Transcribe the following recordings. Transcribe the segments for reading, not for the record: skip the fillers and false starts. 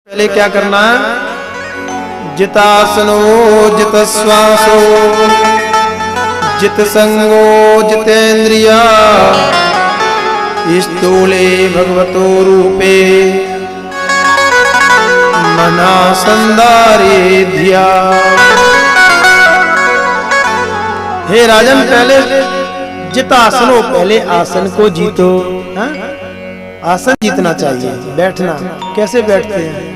पहले क्या करना है? जितासनो जित श्वासो जित संगो जितेन्द्रिया स्थूले भगवतो रूपे मना संदारे धिया। हे राजन, पहले जितासनो, पहले आसन को जीतो। आसन जीतना चाहिए। बैठना कैसे बैठते हैं?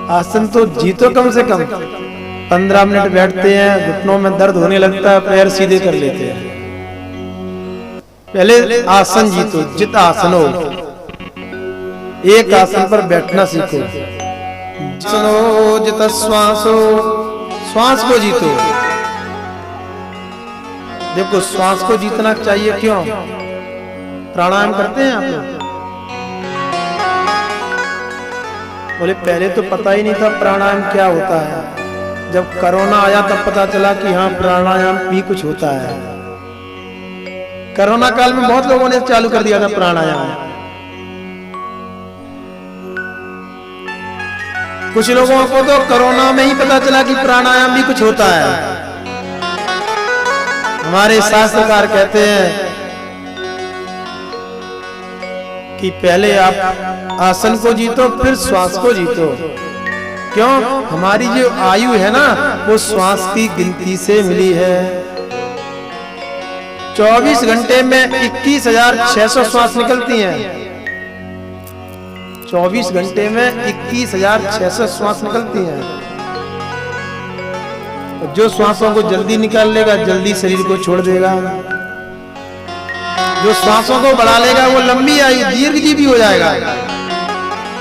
आसन तो जीतो कम से कम। 15 मिनट बैठते हैं, घुटनों में दर्द होने लगता है, पैर सीधे कर लेते हैं। पहले आसन जीतो, जित आसनो, एक आसन पर बैठना सीखो। जितनो जित श्वासो, श्वास को जीतो। देखो, श्वास को जीतना चाहिए। क्यों? प्राणायाम करते हैं आप लोग? बोले पहले तो पता ही नहीं था प्राणायाम क्या होता है। जब कोरोना आया तब पता चला कि हाँ, प्राणायाम भी कुछ होता है। कोरोना काल में बहुत लोगों ने चालू कर दिया था प्राणायाम। कुछ लोगों को तो कोरोना में ही पता चला कि प्राणायाम भी कुछ होता है। हमारे शास्त्रकार कहते हैं कि पहले आप आसन को जीतो, फिर श्वास को जीतो। क्यों? हमारी जो आयु है ना, वो श्वास की गिनती से मिली है। 24 घंटे में 21,600 श्वास निकलती हैं। 24 घंटे में 21,600 श्वास निकलती हैं। जो श्वासों को जल्दी निकाल लेगा, जल्दी शरीर को छोड़ देगा। जो श्वासों को बढ़ा लेगा, वो लंबी आयु, दीर्घजीवी हो जाएगा।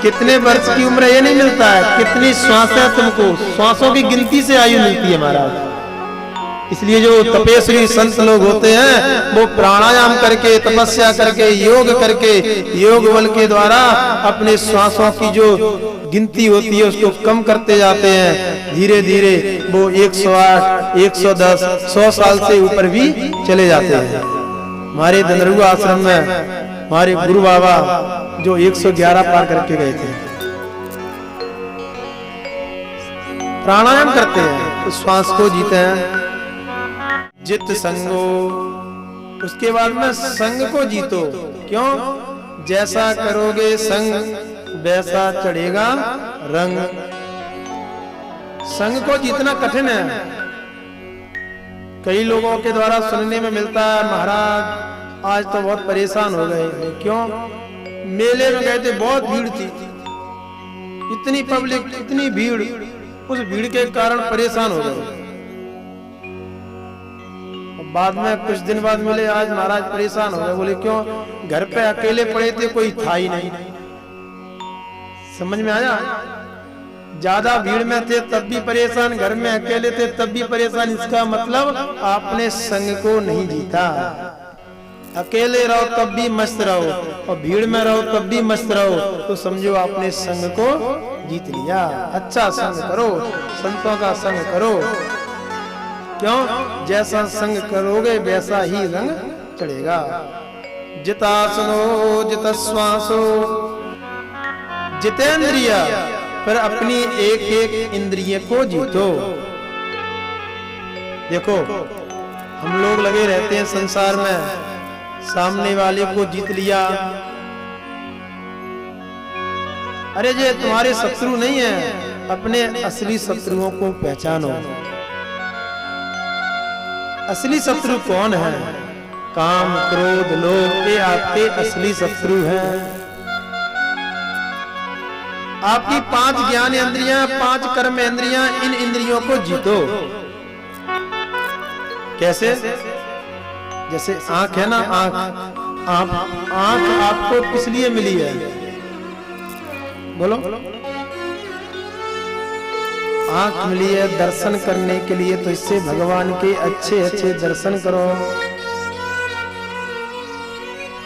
कितने वर्ष की उम्र ये नहीं मिलता है, कितनी श्वास है तुमको, श्वासों की गिनती से आयु मिलती है महाराज। इसलिए जो तपस्वी संत लोग होते हैं, वो प्राणायाम करके, तपस्या करके, योग करके, योग बल के द्वारा अपने श्वासों की जो गिनती होती है उसको कम करते जाते हैं। धीरे धीरे वो 108, 110, 100 साल से ऊपर भी चले जाते हैं। हमारे धनरुआ आश्रम में हमारे गुरु बाबा जो 111 पार करके गए थे। प्राणायाम करते हैं तो श्वास को जीते हैं। जित संगो, उसके बाद में संग को जीतो। क्यों? जैसा करोगे संग, वैसा चढ़ेगा रंग। संग को जीतना कठिन है। कई लोगों के द्वारा सुनने में मिलता है, महाराज आज तो बहुत परेशान हो गए। क्यों? मेले में गए थे, बहुत भीड़ थी, इतनी पब्लिक, इतनी भीड़, उस भीड़ के कारण परेशान हो गए। बाद में कुछ दिन बाद मिले, आज महाराज परेशान हो गए। बोले क्यों? घर पे अकेले पड़े थे, कोई था ही नहीं। समझ में आया? ज्यादा भीड़ में थे तब भी परेशान, घर में अकेले थे तब भी परेशान। इसका मतलब आपने संग को नहीं जीता। अकेले रहो तब भी मस्त रहो, और भीड़ में रहो तब भी मस्त रहो, तो समझो आपने संग को जीत लिया। अच्छा संग करो, संतों का संग करो। क्यों? जैसा संग करोगे वैसा ही रंग चढ़ेगा। जितासनो जित श्वासो जितेन्द्रिया, पर अपनी एक एक इंद्रिय को जीतो। देखो, हम लोग लगे रहते हैं संसार में, सामने वाले को जीत लिया। अरे ये तुम्हारे शत्रु नहीं है, अपने असली शत्रुओं को पहचानो। असली शत्रु कौन है? काम, क्रोध, लोभ, ये आपके असली शत्रु हैं। आपकी 5 ज्ञान इंद्रियां, 5 कर्म इंद्रियां, इन इंद्रियों को जीतो। कैसे? जैसे आंख है ना, आंख आपको किस लिए मिली है? बोलो। आंख मिली है दर्शन करने के लिए, तो इससे भगवान के अच्छे अच्छे दर्शन करो।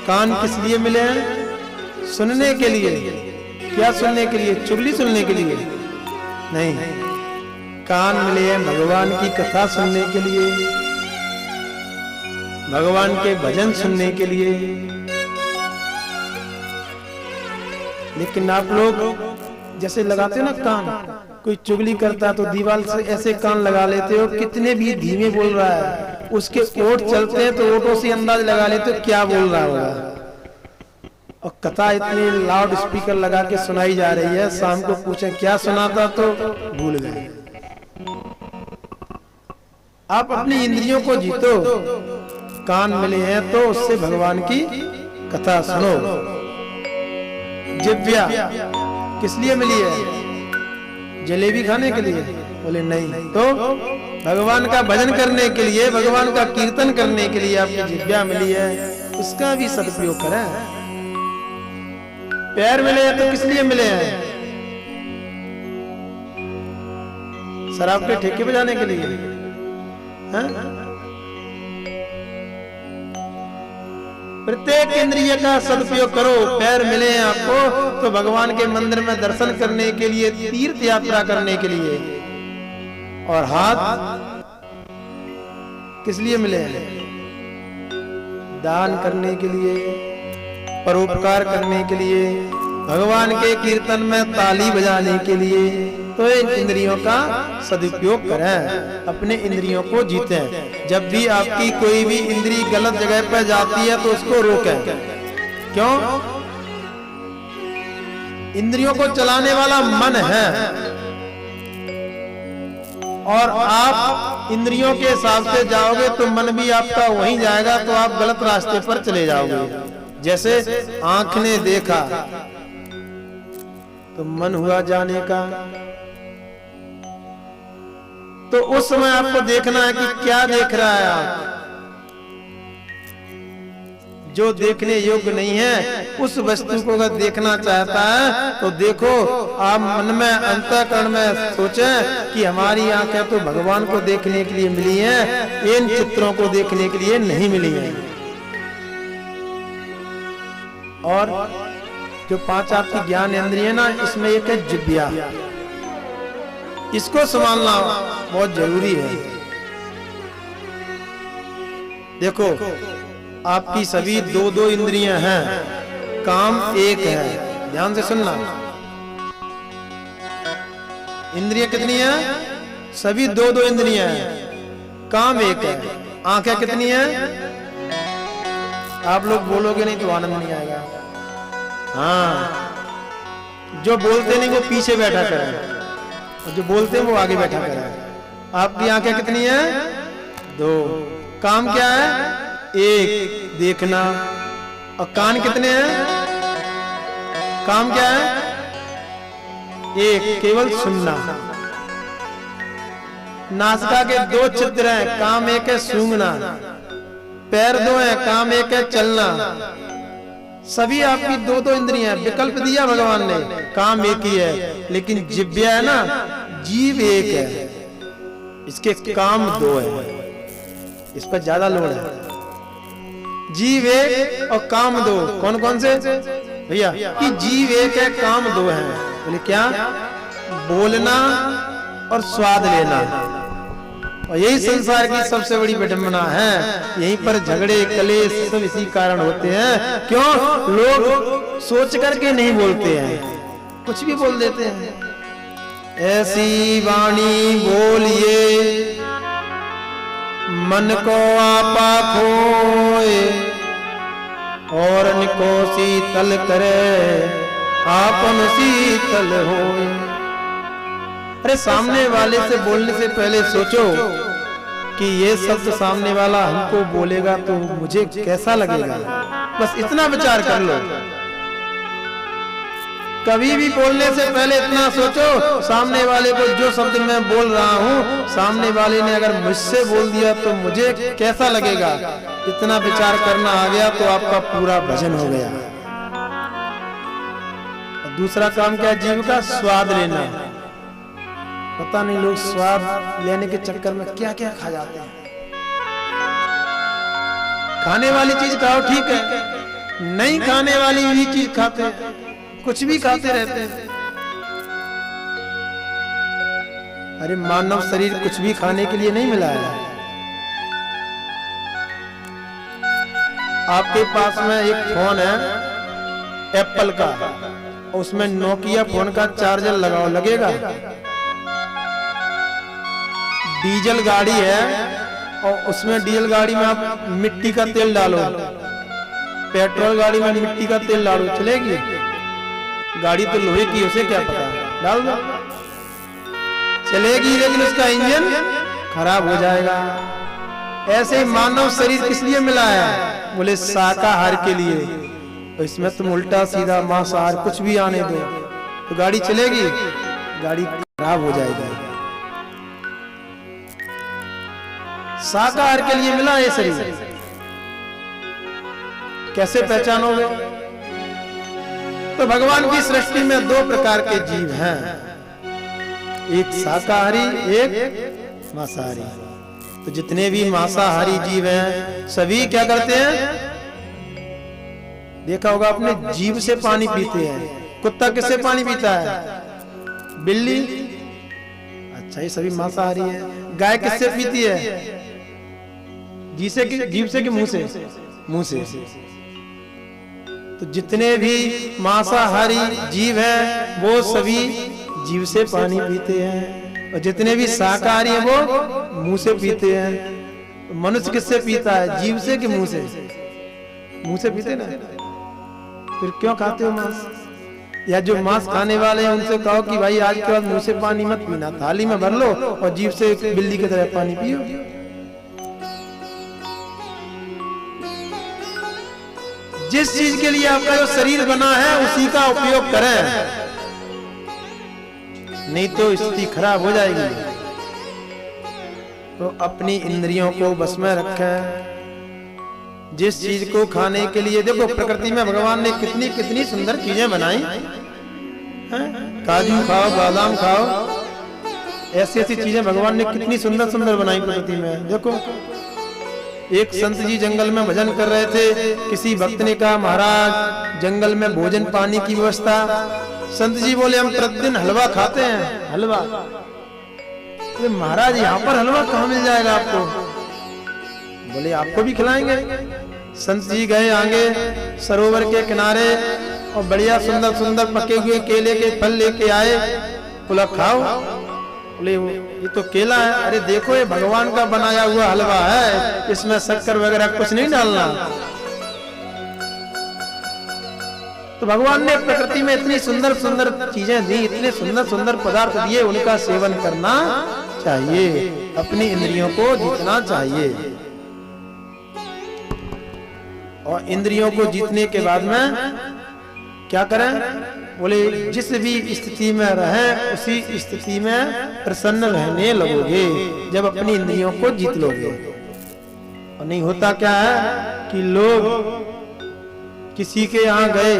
कान किस लिए मिले हैं? सुनने के लिए। क्या सुनने के लिए? चुगली सुनने के लिए नहीं। कान मिले हैं भगवान की कथा सुनने के लिए, भगवान के भजन सुनने के लिए। लेकिन आप लोग जैसे लगाते हो ना कान, कोई चुगली करता है तो दीवार से ऐसे कान लगा लेते हो, कितने भी धीमे बोल रहा है, उसके ओठ चलते हैं तो ओठों से अंदाज लगा लेते हो क्या बोल रहा होगा। और कथा इतनी लाउड स्पीकर लगा के सुनाई जा रही है, शाम को पूछे क्या सुनाता तो भूल गए। आप अपनी इंद्रियों को जीतो, कान मिले हैं तो उससे भगवान की कथा सुनो। जिह्वा किस लिए मिली है? जलेबी खाने के लिए? बोले नहीं, तो भगवान का भजन करने के लिए, भगवान का कीर्तन करने के लिए आपकी जिह्वा मिली है, उसका भी सदुपयोग करें। पैर मिले हैं तो किस लिए मिले हैं? शराब के ठेके बजाने के लिए? प्रत्येक इंद्रिय का सदुपयोग करो। पैर मिले हैं आपको तो भगवान के मंदिर में दर्शन करने के लिए, तीर्थ यात्रा करने के लिए। और हाथ किस लिए मिले हैं? दान करने के लिए, परोपकार करने के लिए, भगवान के कीर्तन में ताली बजाने के लिए। तो इन इंद्रियों का सदुपयोग करें, अपने इंद्रियों को जीतें। जब भी आपकी कोई भी इंद्री गलत जगह पर जाती है तो उसको रोकें। क्यों? इंद्रियों को चलाने वाला मन है, और आप इंद्रियों के हिसाब से जाओगे तो मन भी आपका वहीं जाएगा, तो आप गलत रास्ते पर चले जाओगे। जैसे आंख ने देखा तो मन हुआ जाने का, तो उस समय आपको देखना है कि क्या देख रहा है आप। जो देखने योग्य नहीं है उस वस्तु को अगर देखना चाहता है तो देखो, आप मन में, अंतःकरण में सोचें कि हमारी आंखें तो भगवान को देखने के लिए मिली हैं, इन चित्रों को देखने के लिए नहीं मिली हैं। और जो 5 आपकी ज्ञान इंद्रिय ना, इसमें एक है जिह्वा, इसको संभालना बहुत जरूरी है। देखो, आपकी सभी 2-2 इंद्रियां हैं, काम एक है। ध्यान से सुनना, इंद्रियां कितनी हैं? सभी 2-2 इंद्रियां हैं, काम एक है। आंखें कितनी हैं? आप लोग बोलोगे नहीं तो आनंद नहीं आएगा। हाँ, जो बोलते नहीं वो पीछे बैठा करें, और जो बोलते हैं वो आगे बैठा करें। आपकी आंखें कितनी हैं? 2। काम क्या है? 1, देखना। और कान कितने हैं? काम क्या है? 1, केवल सुनना। नासिका के 2 छिद्र हैं, काम 1 है सूंघना। पैर 2 हैं, काम 1 है चलना। सभी आपकी 2-2 इंद्रियां, विकल्प दिया भगवान ने, काम एक ही है। लेकिन जिह्वा है ना, जीव एक है, इसके काम 2 है, इस पर ज्यादा लोड है। जीव एक और काम 2, कौन कौन से भैया? कि जीव एक है, काम 2 है। बोले क्या? बोलना और स्वाद लेना। और यही संसार की सबसे बड़ी विडंबना है। यहीं पर झगड़े, कलेश सब इसी कारण होते हैं। क्यों? लोग सोच करके नहीं बोलते हैं, कुछ भी बोल देते हैं। ऐसी वाणी बोलिए मन को आपा खोए, और निको शीतल करे आपन शीतल होए। अरे सामने वाले से बोलने से पहले सोचो कि ये शब्द सामने वाला हमको बोलेगा तो मुझे कैसा लगेगा। बस इतना विचार कर लो। कभी भी बोलने से पहले इतना सोचो, सामने वाले को जो शब्द मैं बोल रहा हूँ, सामने वाले ने अगर मुझसे बोल दिया तो मुझे कैसा लगेगा। इतना विचार करना आ गया तो आपका पूरा भजन हो गया। और दूसरा काम क्या? जीव का स्वाद लेना। पता नहीं लोग स्वाद लेने के चक्कर में क्या क्या खा जाते हैं। खाने वाली चीज खाओ ठीक है, नहीं खाने वाली भी चीज खाते हैं, कुछ भी खाते रहते हैं। अरे मानव शरीर कुछ भी खाने के लिए नहीं मिला है। आपके पास में एक फोन है एप्पल का, उसमें नोकिया फोन का चार्जर लगाओ, लगेगा? डीजल गाड़ी है और उसमें डीजल गाड़ी में आप मिट्टी का तेल डालो, पेट्रोल गाड़ी में मिट्टी का तेल डालो, चलेगी? गाड़ी तो लोहे की, उसे क्या पता, डाल दो, चलेगी, लेकिन उसका इंजन खराब हो जाएगा। ऐसे ही मानव शरीर किस लिए मिला है? बोले शाकाहार के लिए। तो इसमें तुम उल्टा सीधा मांसाहार कुछ भी आने दो तो गाड़ी चलेगी? गाड़ी खराब हो जाएगी। शाकाहार के लिए मिला ये शरीर, कैसे पहचानोगे? तो भगवान की सृष्टि में दो प्रकार के जीव हैं, एक शाकाहारी, एक मांसाहारी। तो जितने भी मांसाहारी जीव हैं सभी क्या करते हैं? देखा होगा आपने, जीभ से पानी पीते हैं। कुत्ता किससे पानी पीता है? बिल्ली। अच्छा, ये सभी मांसाहारी है। गाय किससे पीती है? जीभ से कि मुंह से? मुंह से। तो जितने भी मांसाहारी जीव हैं वो सभी जीभ से पानी पीते हैं, और जितने भी शाकाहारी हैं वो मुंह से पीते हैं। मनुष्य किससे पीता है? जीभ से कि मुंह से? मुंह से पीते ना, फिर क्यों खाते हो मांस? या जो मांस खाने वाले हैं उनसे कहो कि भाई आज के बाद मुंह से पानी मत पीना, थाली में भर लो और जीभ से बिल्ली की तरह पानी पियो। जिस चीज के लिए आपका जो शरीर बना है उसी का उपयोग करें, नहीं तो स्थिति खराब हो जाएगी। तो अपनी इंद्रियों को बस में रखें। जिस चीज को खाने के लिए, देखो प्रकृति में भगवान ने कितनी कितनी सुंदर चीजें बनाई हैं। काजू खाओ, बादाम खाओ, ऐसी ऐसी चीजें भगवान ने कितनी सुंदर सुंदर बनाई प्रकृति में। देखो, एक संत जी जंगल में भजन कर रहे थे, किसी भक्त ने कहा महाराज जंगल में भोजन पानी की व्यवस्था। संत जी बोले हम प्रतिदिन हलवा खाते हैं। हलवा? तो महाराज यहाँ पर हलवा कहाँ मिल जाएगा आपको? बोले आपको भी खिलाएंगे। संत जी गए आगे सरोवर के किनारे और बढ़िया सुंदर सुंदर पके हुए केले के फल लेके आए। बोला खाओ। बोले ये तो केला है। अरे देखो ये भगवान का बनाया हुआ हलवा है, इसमें शक्कर वगैरह कुछ नहीं डालना। तो भगवान ने प्रकृति में इतनी सुंदर सुंदर चीजें दी, इतने सुंदर सुंदर पदार्थ दिए, उनका सेवन करना चाहिए, अपनी इंद्रियों को जीतना चाहिए। और इंद्रियों को जीतने के बाद में क्या करें? बोले जिस भी स्थिति में रहें उसी स्थिति में प्रसन्न रहने लगोगे जब अपनी इंद्रियों को जीत लोगे। और नहीं होता क्या है कि लोग किसी के यहाँ गए,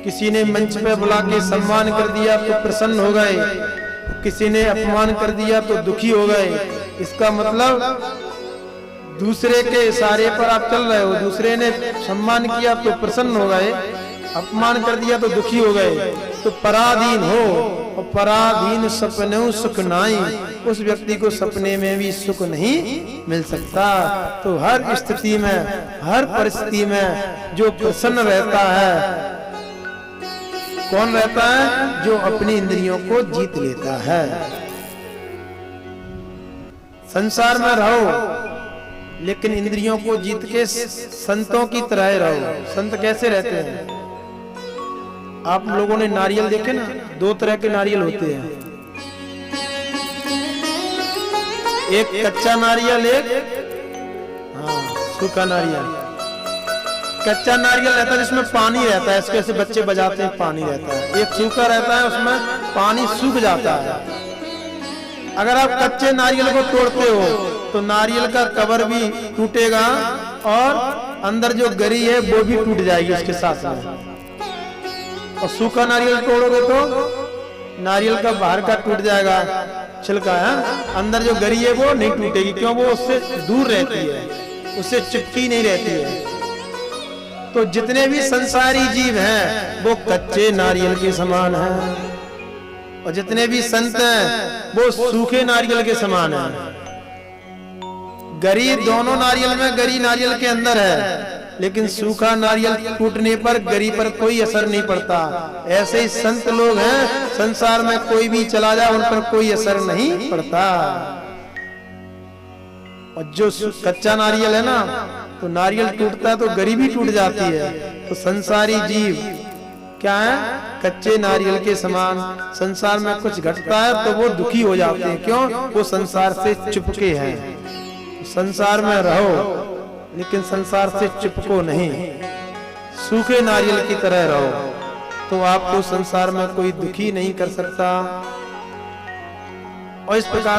किसी ने मंच पे बुला के सम्मान कर दिया तो प्रसन्न हो गए, किसी ने अपमान कर दिया तो दुखी हो गए। इसका मतलब दूसरे के इशारे पर आप चल रहे हो। दूसरे ने सम्मान किया तो प्रसन्न हो गए, अपमान कर दिया तो दुखी हो गए। तो पराधीन हो, और पराधीन सपने सुख नाई, उस व्यक्ति को सपने में भी सुख नहीं मिल सकता। तो हर स्थिति में, हर परिस्थिति में जो प्रसन्न रहता है, कौन रहता है? जो अपनी इंद्रियों को जीत लेता है। संसार में रहो लेकिन इंद्रियों को जीत के संतों की तरह रहो। संत कैसे रहते हैं? आप लोगों ने नारियल देखे ना, दो तरह के नारियल होते हैं, एक कच्चा नारियल, एक सूखा नारियल। कच्चा नारियल रहता है जिसमें पानी रहता है, इसके ऐसे बच्चे बजाते हैं, पानी रहता है। एक सूखा रहता है उसमें पानी सूख जाता है। अगर आप कच्चे नारियल को तोड़ते हो तो नारियल का कवर भी टूटेगा और अंदर जो गरी है वो भी टूट जाएगी उसके साथ में। और सूखा नारियल तोड़ोगे तो नारियल का बाहर का टूट जाएगा, छिलका है, अंदर जो गरी है वो नहीं टूटेगी। क्यों? वो उससे दूर रहती है, उससे चिपकी नहीं रहती है। तो जितने भी संसारी जीव हैं वो कच्चे नारियल के समान हैं, और जितने भी संत हैं वो सूखे नारियल के समान हैं। गरी दोनों नारियल में, गरी नारियल के अंदर है लेकिन सूखा नारियल टूटने पर गरीब पर कोई असर नहीं पड़ता। ऐसे ही संत लोग हैं, संसार में कोई भी चला जाए उन पर कोई असर नहीं पड़ता। और जो कच्चा नारियल है ना, तो नारियल टूटता है तो गरीबी टूट जाती है। तो संसारी जीव क्या है, कच्चे नारियल के समान। संसार में कुछ घटता है तो वो दुखी हो जाते हैं, क्यों? वो संसार से चिपके हैं। संसार में रहो लेकिन संसार से चिपको नहीं, सूखे नारियल की तरह रहो, तो आपको संसार में कोई दुखी नहीं कर सकता। और इस प्रकार